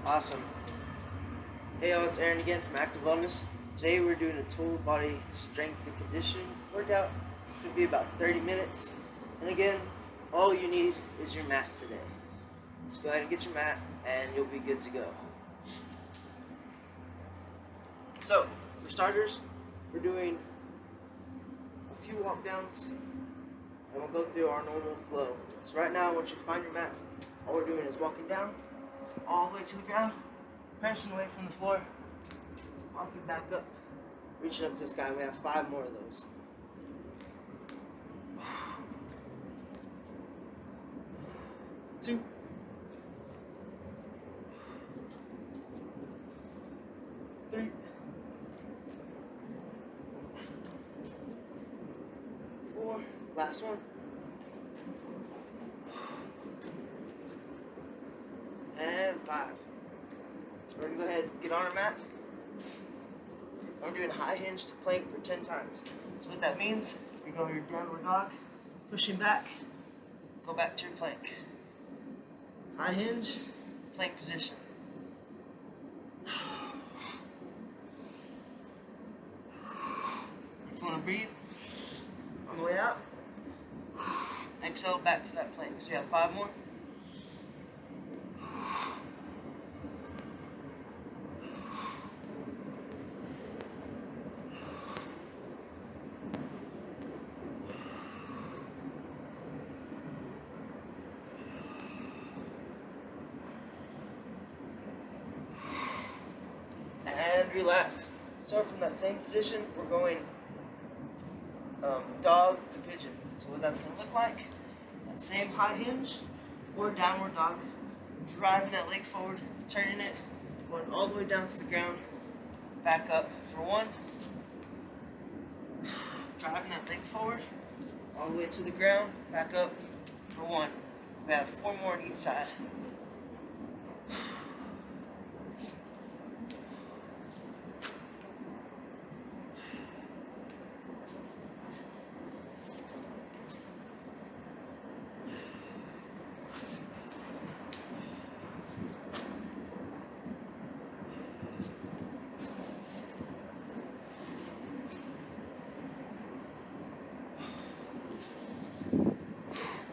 Awesome. Hey y'all, it's Aaron again from Active Wellness. Today we're doing a total body strength and conditioning workout. It's going to be about 30 minutes. And again, all you need is your mat today. Just go ahead and get your mat and you'll be good to go. So, for starters, we're doing a few walk downs and we'll go through our normal flow. So right now, once you find your mat, all we're doing is walking down all the way to the ground, pressing away from the floor, walking back up, reaching up to the sky. We have 5 more of those. Two. 3. 4. Last one. And 5. We're going to go ahead and get on our mat. We're doing high hinge to plank for 10 times. So what that means, you're going to your downward dog, pushing back, go back to your plank. High hinge, plank position. If you want to breathe on the way out, exhale back to that plank. So you have 5 more. And relax. So from that same position, we're going dog to pigeon. So what that's going to look like, that same high hinge or downward dog, driving that leg forward, turning it, going all the way down to the ground, back up for 1, driving that leg forward, all the way to the ground, back up for 1. We have 4 more on each side.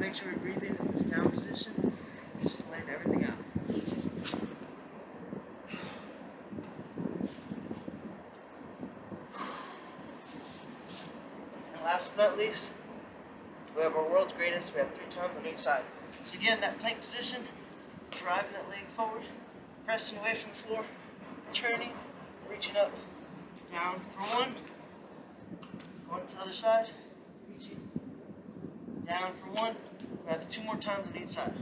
Make sure we breathe in this down position, just to let everything out. And last but not least, we have our world's greatest. We have 3 times on each side. So again, that plank position, driving that leg forward, pressing away from the floor, turning, reaching up, down for 1, going to the other side, reaching down for 1. We have 2 more times on each side.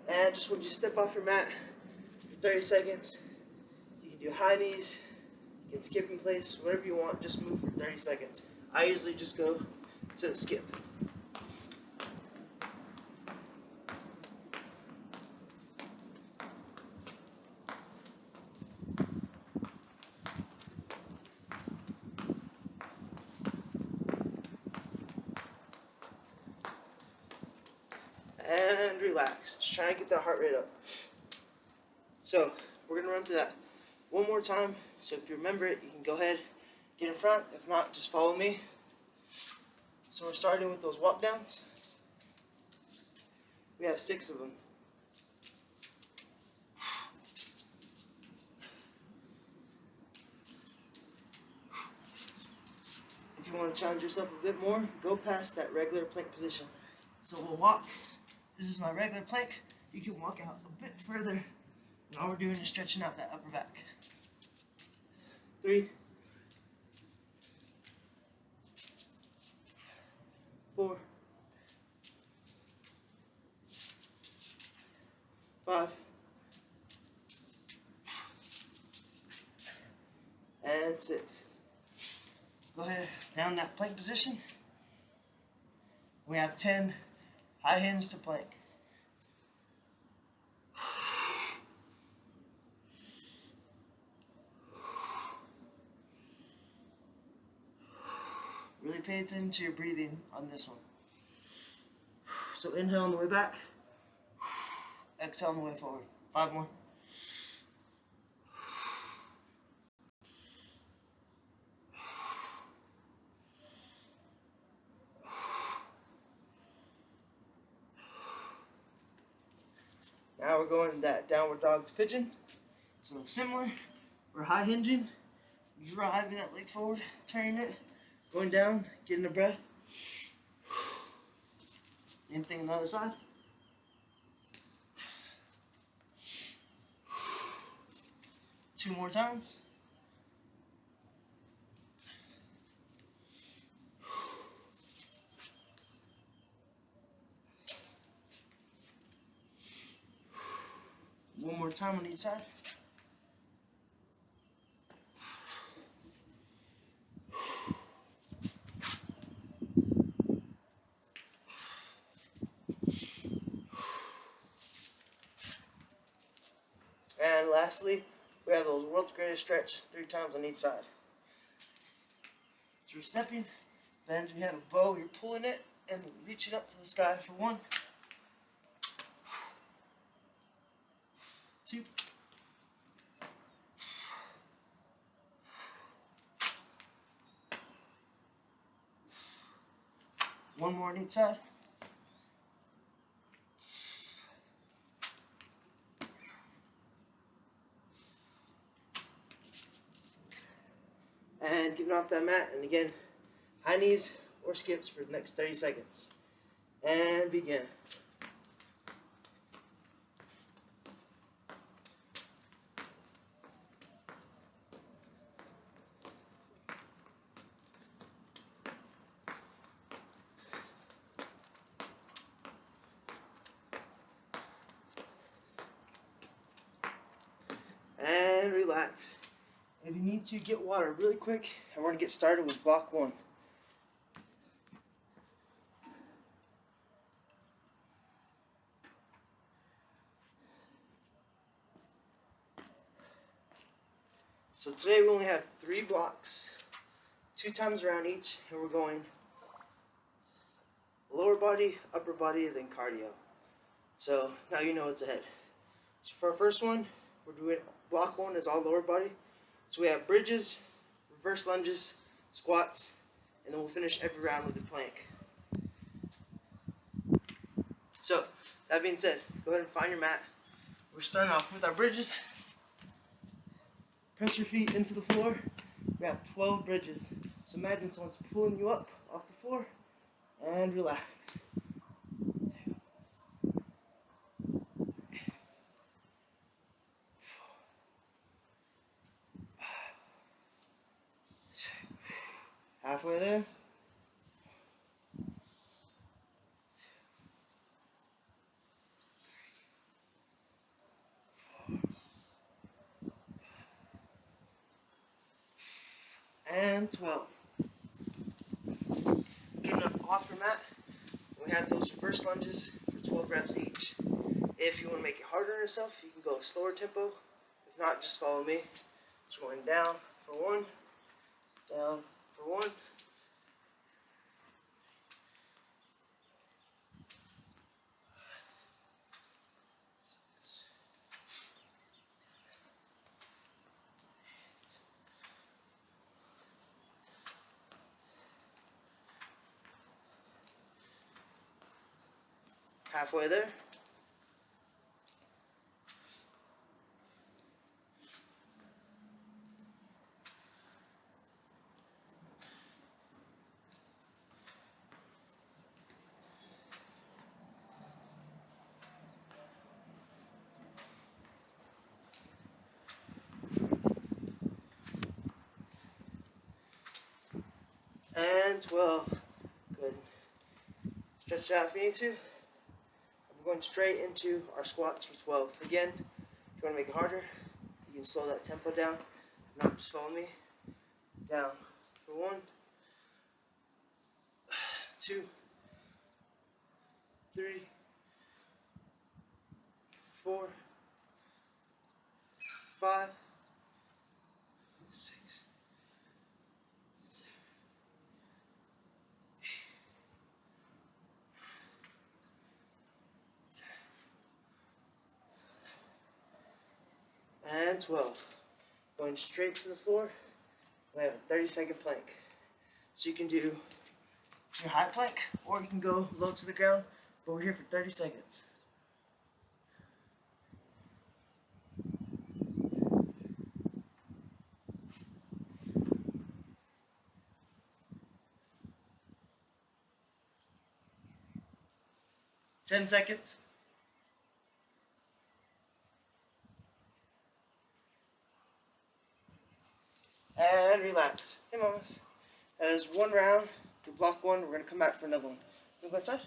And just when you step off your mat for 30 seconds, you can do high knees, you can skip in place, whatever you want, just move for 30 seconds. I usually just go to skip. And relax. Just trying to get that heart rate up. So, we're going to run to that one more time. So if you remember it, you can go ahead, get in front. If not, just follow me. So we're starting with those walk downs. We have 6 of them. If you want to challenge yourself a bit more, go past that regular plank position. So we'll walk. This is my regular plank. You can walk out a bit further, and all we're doing is stretching out that upper back. 3, 4, 5, and 6. Go ahead, down that plank position. We have 10 high hinge to plank. Really pay attention to your breathing on this one. So inhale on the way back, exhale on the way forward. 5 more. Now we're going that downward dog to pigeon. So similar, we're high hinging, driving that leg forward, turning it, going down, getting a breath. Same thing on the other side. Two more times. One more time on each side. And lastly, we have those world's greatest stretch 3 times on each side. So you're stepping, bend your head a bow, you're pulling it and reaching up to the sky for 1, 2, 1 more on each side. And getting off that mat, and again, high knees or skips for the next 30 seconds. And begin. And relax. If you need to, get water really quick, and we're going to get started with block 1. So today we only have 3 blocks, 2 times around each, and we're going lower body, upper body, then cardio. So now you know what's ahead. So for our first one, we're doing block 1 is all lower body. So we have bridges, reverse lunges, squats, and then we'll finish every round with a plank. So that being said, go ahead and find your mat. We're starting off with our bridges. Press your feet into the floor. We have 12 bridges. So imagine someone's pulling you up off the floor, and relax. Halfway there. And 12. Getting up off your mat, we have those reverse lunges for 12 reps each. If you want to make it harder on yourself, you can go a slower tempo. If not, just follow me. Just going down for 1, down for 1. Halfway there. And 12. Good. Stretch it out if you need to. We're going straight into our squats for 12. Again, if you want to make it harder, you can slow that tempo down. If not, just follow me. Down for 1, 2, 3, 4, 5, 6, 7, 8, 9, 10, and 12. Going straight to the floor. We have a 30-second plank. So you can do your high plank, or you can go low to the ground, but we're here for 30 seconds. Ten seconds. And relax. Hey, mamas. That is one round. For block one, we're going to come back for another one. You go outside?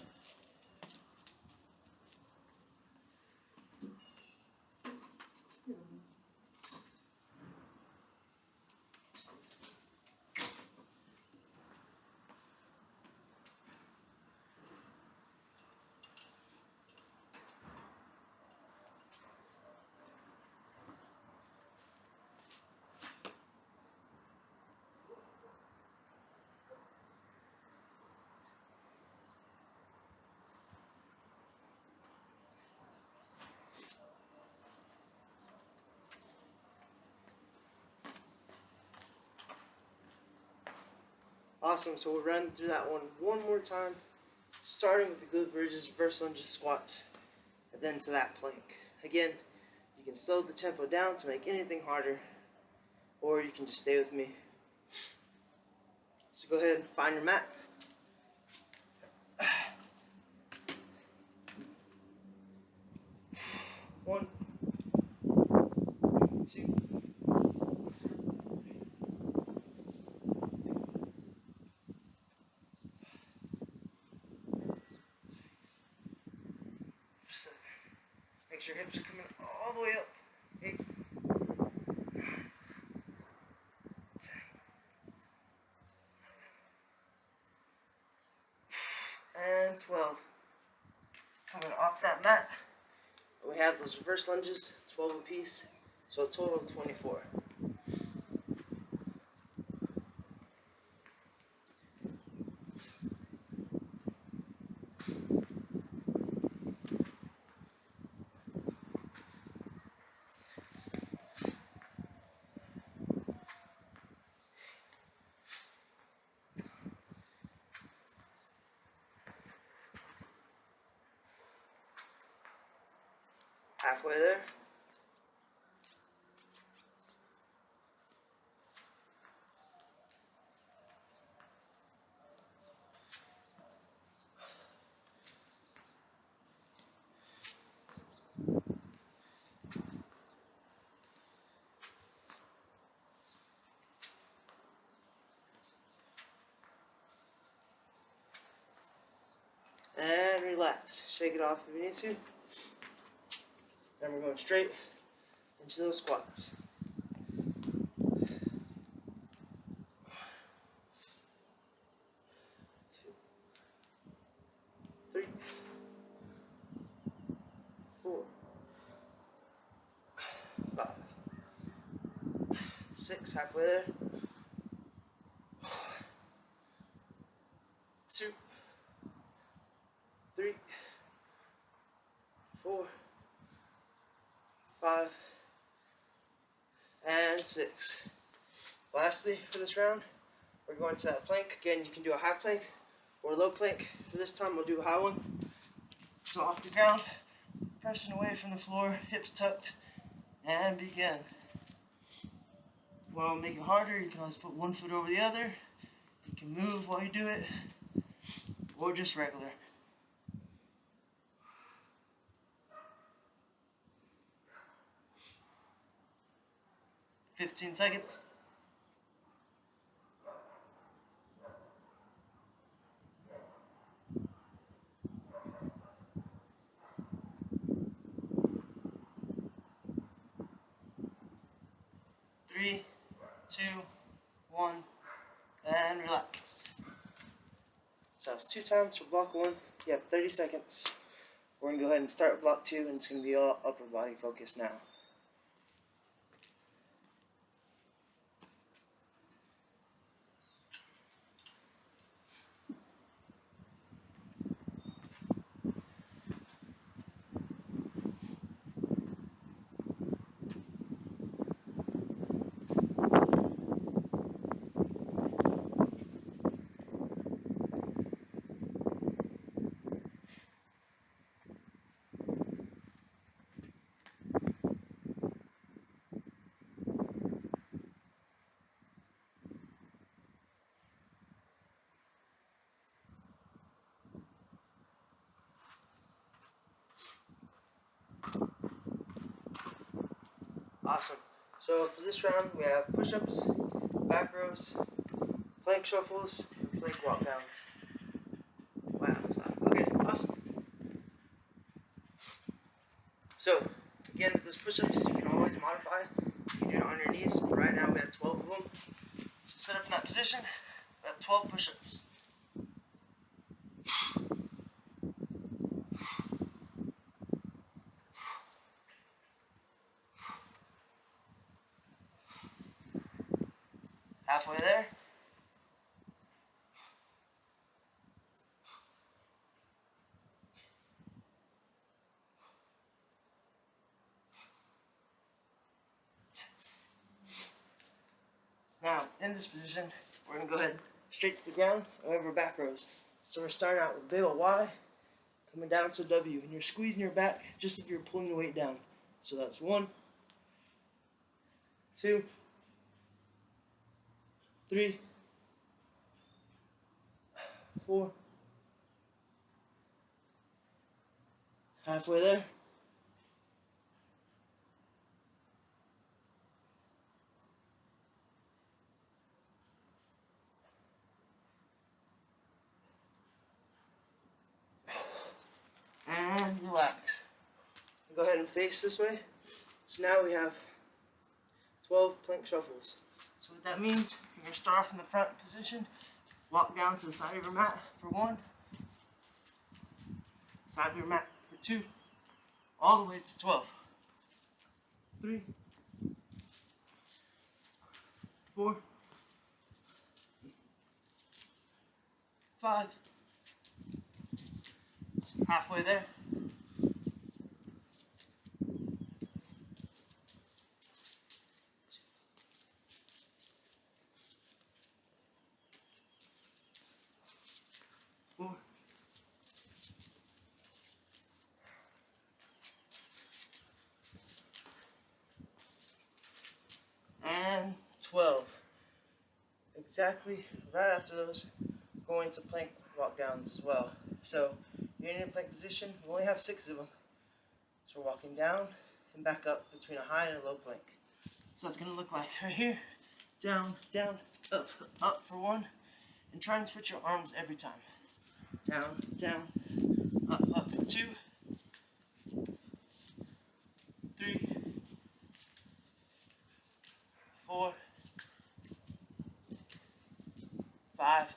'Awesome. So we'll run through that one more time, starting with the glute bridges, reverse lunges, squats, and then to that plank. Again, you can slow the tempo down to make anything harder, or you can just stay with me. So go ahead and find your mat. One, two, seven. Make sure your hips are coming all the way up. 8, 10, and 12. Coming off that mat, we have those reverse lunges, 12 apiece, so a total of 24. Halfway there. And relax. Shake it off if you need to. Then we're going straight into those squats. 3, 4, 5, 6, halfway there. 2, 3, 4, 5, and 6. Lastly, for this round, we're going to that plank. Again, you can do a high plank or a low plank. For this time, we'll do a high one. So off the ground, pressing away from the floor, hips tucked, and begin. Want to make it harder, you can always put one foot over the other. You can move while you do it, or just regular. 15 seconds. Three, 2, 1, and relax. So that was 2 2 times for block 1. You have 30 seconds. We're going to go ahead and start block 2, and it's going to be all upper body focus now. Awesome. So for this round, we have push-ups, back rows, plank shuffles, and plank walk downs. Wow, that's loud. Okay, awesome. So again, with those push-ups, you can always modify. You can do it on your knees. But right now we have 12 of them. So set up in that position. We have 12 push-ups. Halfway there. Now, in this position, we're going to go ahead straight to the ground and over back rows. So we're starting out with a big old Y, coming down to a W, and you're squeezing your back just as you're pulling the weight down. So that's 1, 2, 3, 4, halfway there. And relax. Go ahead and face this way. So now we have 12 plank shuffles. So what that means, you're going to start off in the front position, walk down to the side of your mat for 1, side of your mat for 2, all the way to 12. 3, 4, 5, halfway there. 4, and 12. Exactly right after those, going to plank walk downs as well. So you're in a plank position, we only have 6 of them. So we're walking down and back up between a high and a low plank. So that's going to look like right here, down, down, up, up for 1, and try and switch your arms every time. Down, down, up for 2, 3, 4, 5.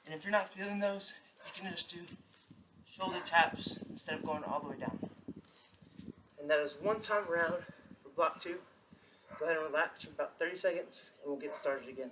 And if you're not feeling those, you can just do shoulder taps instead of going all the way down. And that is 1 time around for block 2. Go ahead and relax for about 30 seconds and we'll get started again.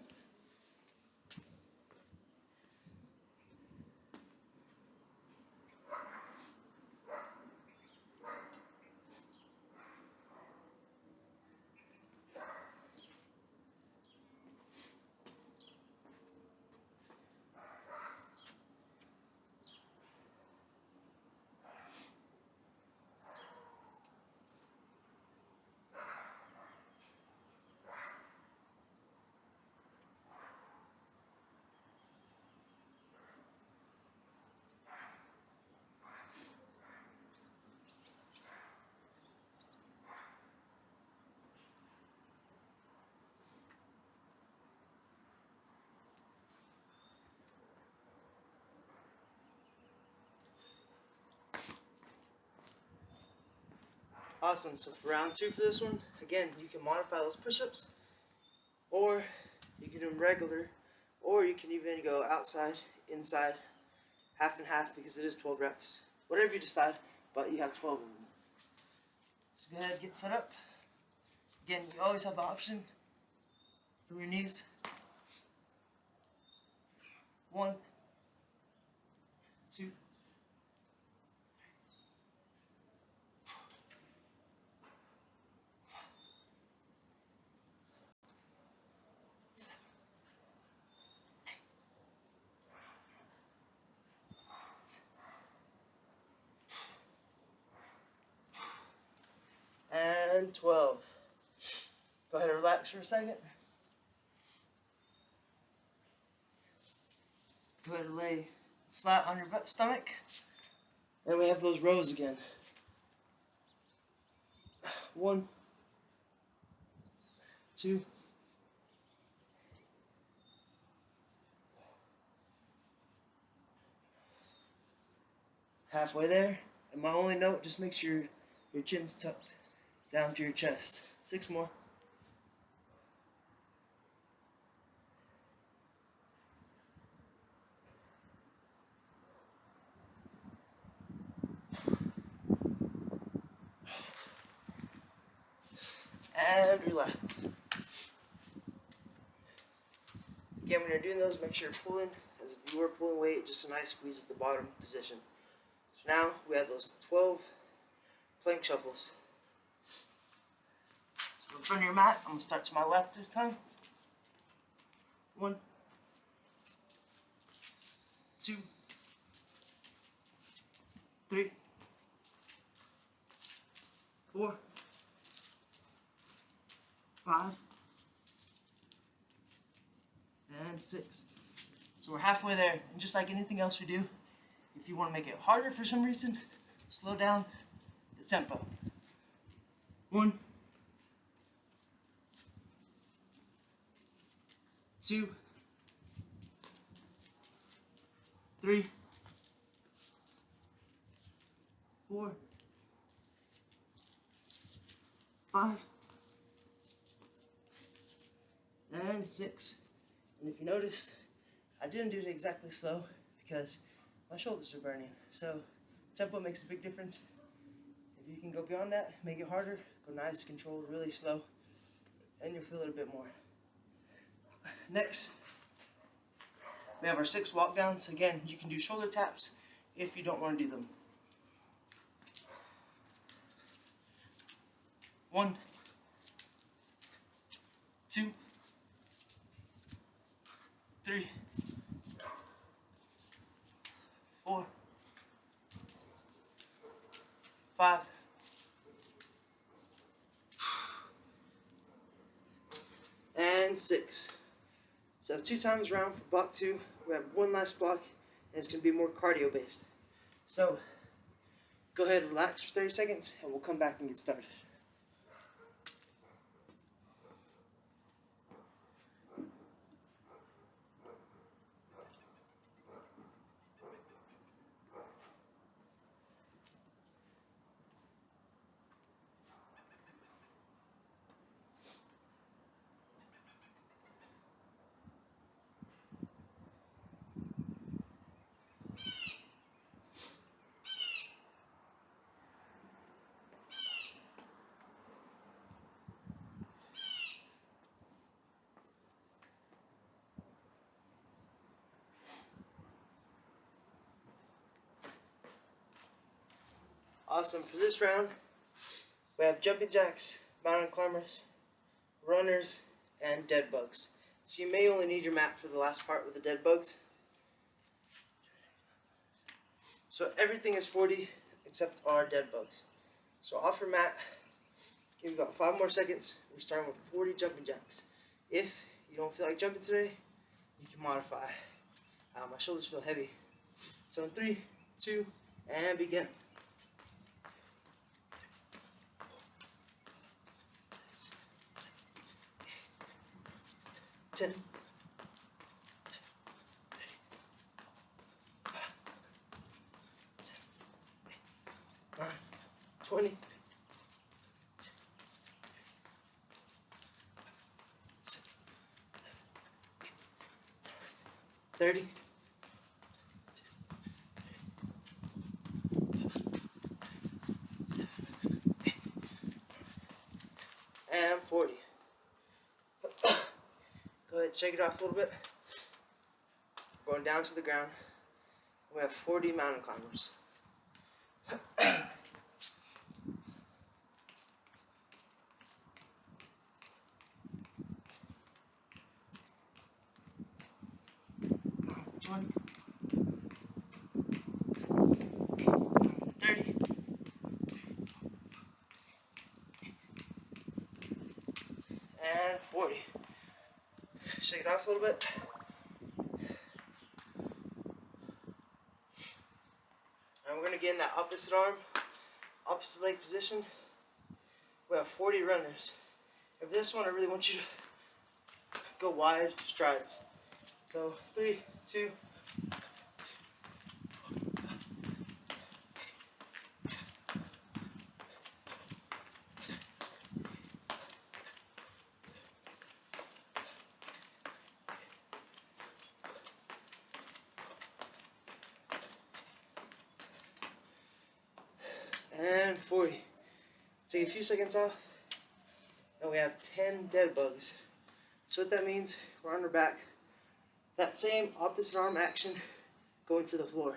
Awesome, so for round 2 for this one, again, you can modify those push-ups, or you can do them regular Or you can even go outside, inside, half and half because it is 12 reps. Whatever you decide, but you have 12 of them. So go ahead and get set up. Again, you always have the option from your knees. 1, 2, 7, and 12. Go ahead and relax for a second. Go ahead and lay flat on your stomach. And we have those rows again. 1, 2, halfway there. And my only note, just make sure your chin's tucked down to your chest. 6 more. And relax. Again, when you're doing those, make sure you're pulling as if you were pulling weight, just a nice squeeze at the bottom position. So now we have those 12 plank shuffles. So in front of your mat, I'm going to start to my left this time. 1, 2, 3, 4, 5, and 6. So we're halfway there, and just like anything else we do, if you want to make it harder for some reason, slow down the tempo. 1, 2, 3, 4, 5, and 6. And if you notice, I didn't do it exactly slow because my shoulders are burning. So tempo makes a big difference. If you can go beyond that, make it harder, go nice, controlled, really slow, and you'll feel it a bit more. Next, we have our 6 walk downs. Again, you can do shoulder taps if you don't want to do them. 1, 2, 3, 4, 5, and 6. So 2 times around for block 2. We have 1 last block, and it's going to be more cardio based. So go ahead and relax for 30 seconds, and we'll come back and get started. Awesome. For this round, we have jumping jacks, mountain climbers, runners, and dead bugs. So you may only need your mat for the last part with the dead bugs. So everything is 40 except our dead bugs. So off your mat, give you about 5 more seconds. We're starting with 40 jumping jacks. If you don't feel like jumping today, you can modify. My shoulders feel heavy. So in 3, 2, and begin. 10, 9, 20, 7, 30. And 40. Go ahead, shake it off a little bit. Going down to the ground. We have 40 mountain climbers. 20. 30. And 40. Shake it off a little bit. And we're going to get in that opposite arm, opposite leg position. We have 40 runners. For this one, I really want you to go wide strides. So 3, 2, and 40. Take a few seconds off, and we have 10 dead bugs. So what that means, we're on our back. That same opposite arm action going to the floor.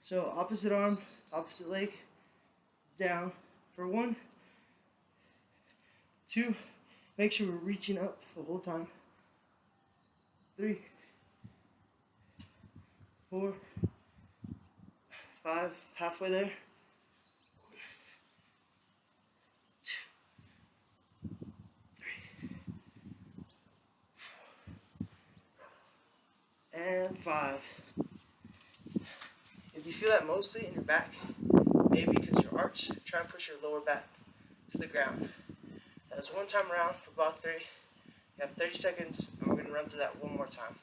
So opposite arm, opposite leg, down for 1, 2, make sure we're reaching up the whole time. 3, 4, 5, halfway there. 2, 3, and 5. If you feel that mostly in your back, maybe because you're arched, try and push your lower back to the ground. That's one time around for block 3. You have 30 seconds, and we're going to run through that one more time.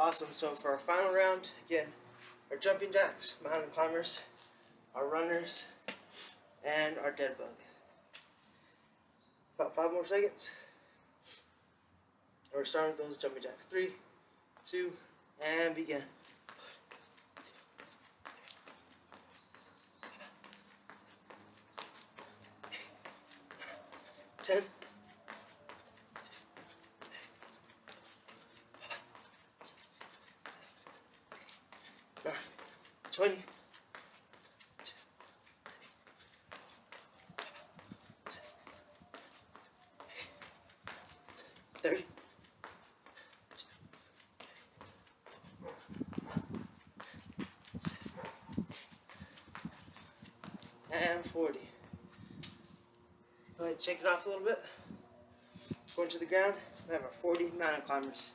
Awesome, so for our final round, again, our jumping jacks, mountain climbers, our runners, and our dead bug. About 5 more seconds. And we're starting with those jumping jacks. 3, 2, and begin. 10. 20. 30. 40. Go ahead and shake it off a little bit. Going to the ground, we have our 40 mountain climbers.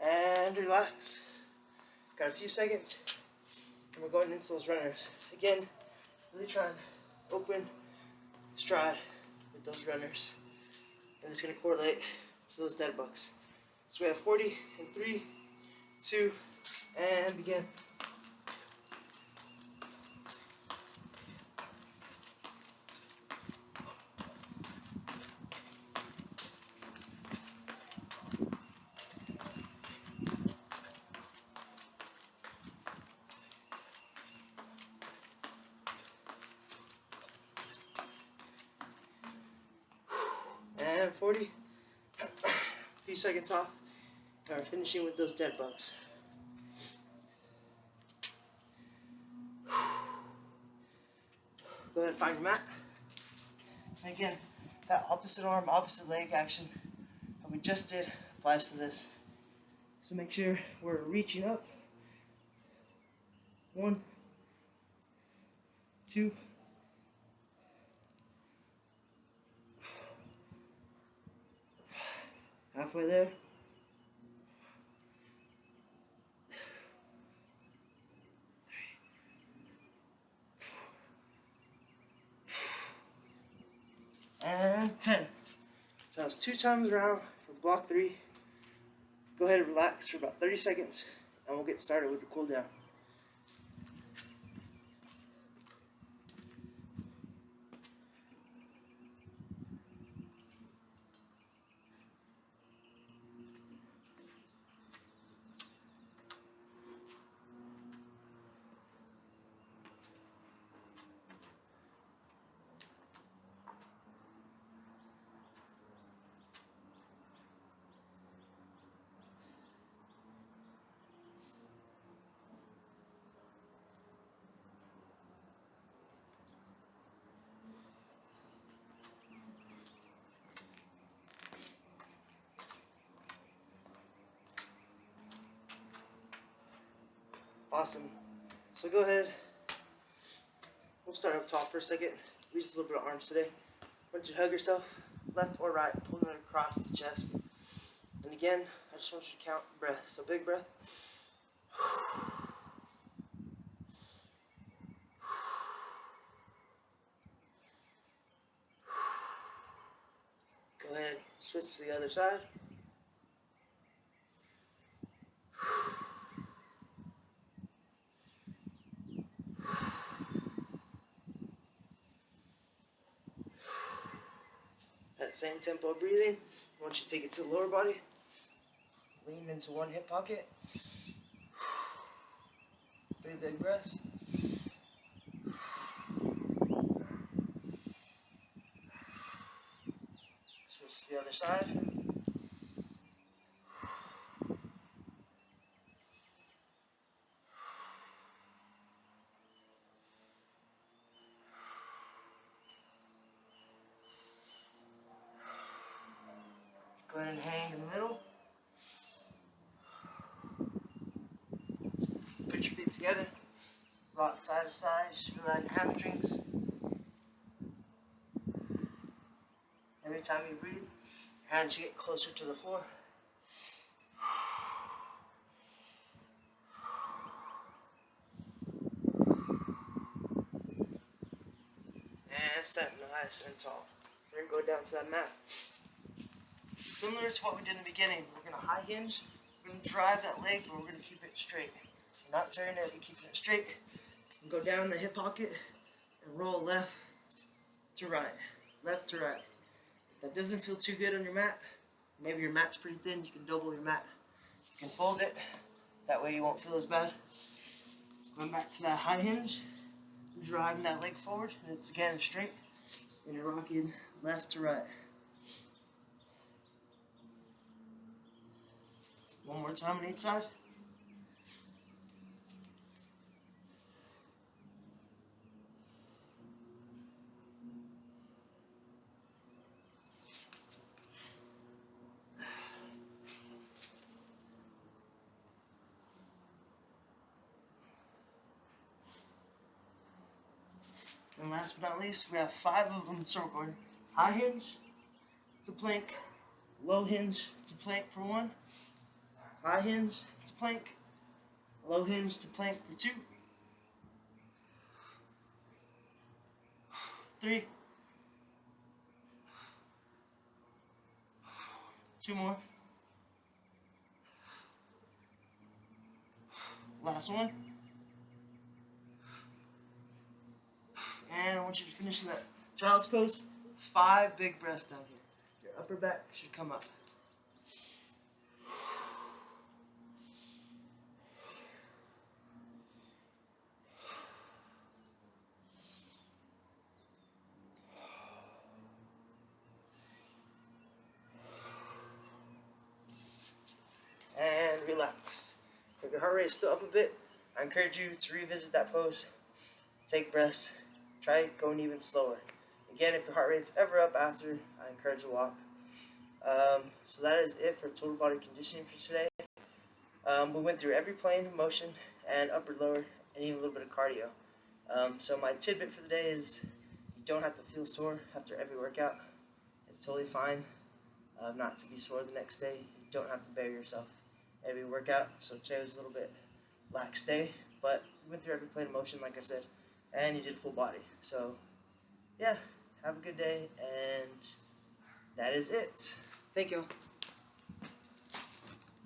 And relax. Got a few seconds, and we're going into those runners. Again, really try and open stride with those runners. And it's going to correlate to those dead bugs. So we have 40 in 3, 2, and begin. 40. A few seconds off. And we're finishing with those dead bugs. Go ahead and find your mat. And again, that opposite arm, opposite leg action that we just did applies to this. So make sure we're reaching up. 1, 2, halfway there. And 10. So that was 2 times around for block 3. Go ahead and relax for about 30 seconds and we'll get started with the cool down. Awesome. So go ahead. We'll start up top for a second. Use a little bit of arms today. I want you to hug yourself, left or right, pulling it across the chest. And again, I just want you to count breath. So big breath. Go ahead, switch to the other side. That same tempo of breathing. I want you to take it to the lower body. Lean into one hip pocket. 3 big breaths. Switch to the other side. Go ahead and hang in the middle. Put your feet together. Rock side to side. Just feel that in your hamstrings. Every time you breathe, your hands should get closer to the floor. And stand nice and tall. We're going to go down to that mat. Similar to what we did in the beginning, we're going to high hinge. We're going to drive that leg, but we're going to keep it straight. So not turning it, you're keeping it straight. And go down the hip pocket and roll left to right. Left to right. If that doesn't feel too good on your mat, maybe your mat's pretty thin, you can double your mat. You can fold it, that way you won't feel as bad. Going back to that high hinge, driving that leg forward, and it's again straight, and you're rocking left to right. One more time on each side. And last but not least, we have 5 of them circling. High hinge to plank, low hinge to plank for 1, high hinge to plank, low hinge to plank for 2, 3, 2 more, last one. And I want you to finish in that child's pose. 5 big breaths down here. Your upper back should come up. heart rate is still up a bit, I encourage you to revisit that pose, take breaths, try going even slower. Again, if your heart rate's ever up after, I encourage a walk. So that is it for total body conditioning for today. We went through every plane of motion and upper, lower, and even a little bit of cardio. So my tidbit for the day is you don't have to feel sore after every workout. It's totally fine not to be sore the next day. You don't have to bury yourself every workout. So today was a little bit lax day, but we went through every plane of motion, like I said, and you did full body. So yeah, have a good day, and that is it. Thank you.